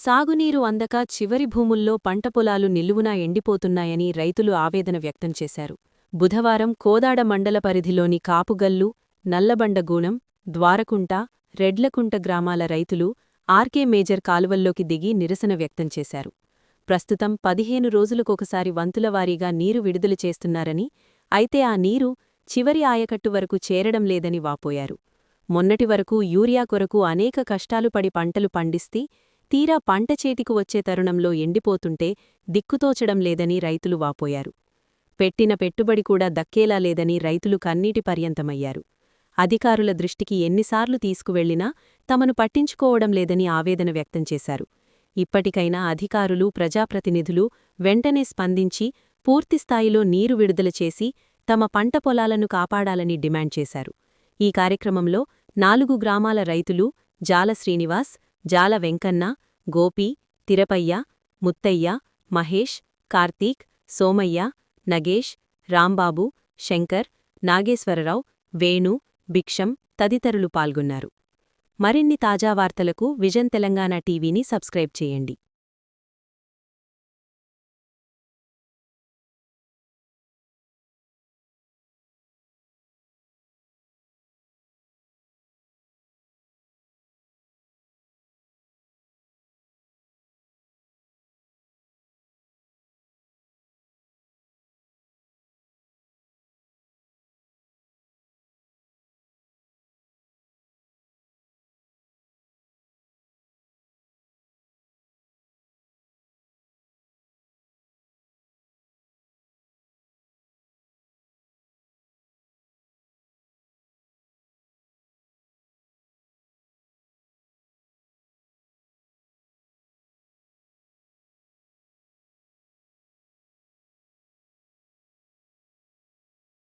సాగునీరు అందక చివరి భూముల్లో పంట పొలాలు నిలువునా ఎండిపోతున్నాయని రైతులు ఆవేదన వ్యక్తం చేశారు. బుధవారం కోదాడ మండల పరిధిలోని కాపుగల్లు, నల్లబండగూణం, ద్వారకుంట, రెడ్లకుంట గ్రామాల రైతులు ఆర్కే మేజర్ కాలువల్లోకి దిగి నిరసన వ్యక్తం చేశారు. ప్రస్తుతం 15 రోజులకొకసారి వంతులవారీగా నీరు విడుదల చేస్తున్నారని, అయితే ఆ నీరు చివరి ఆయకట్టు వరకు చేరడం లేదని వాపోయారు. మొన్నటి వరకు యూరియా కొరకు అనేక కష్టాలు పడి పంటలు పండిస్తే తీరా పంట చేతికి వచ్చే తరుణంలో ఎండిపోతుంటే దిక్కుతోచడం లేదని రైతులు వాపోయారు. పెట్టిన పెట్టుబడి కూడా దక్కేలా లేదని రైతులు కన్నీటి పర్యంతమయ్యారు. అధికారుల దృష్టికి ఎన్నిసార్లు తీసుకువెళ్లినా తమను పట్టించుకోవడం లేదని ఆవేదన వ్యక్తం చేశారు. ఇప్పటికైనా అధికారులు, ప్రజాప్రతినిధులు వెంటనే స్పందించి పూర్తిస్థాయిలో నీరు విడుదల చేసి తమ పంట పొలాలను కాపాడాలని డిమాండ్ చేశారు. ఈ కార్యక్రమంలో 4 గ్రామాల రైతులు జాల శ్రీనివాస్, జాల వెంకన్న, గోపి, తిరపయ్య, ముత్తయ్య, మహేష్, కార్తీక్, సోమయ్య, నగేష్, రాంబాబు, శంకర్, నాగేశ్వరరావు, వేణు, భిక్షం తదితరులు పాల్గొన్నారు. మరిన్ని తాజా వార్తలకు విజన్ తెలంగాణ టీవీని సబ్స్క్రైబ్ చేయండి.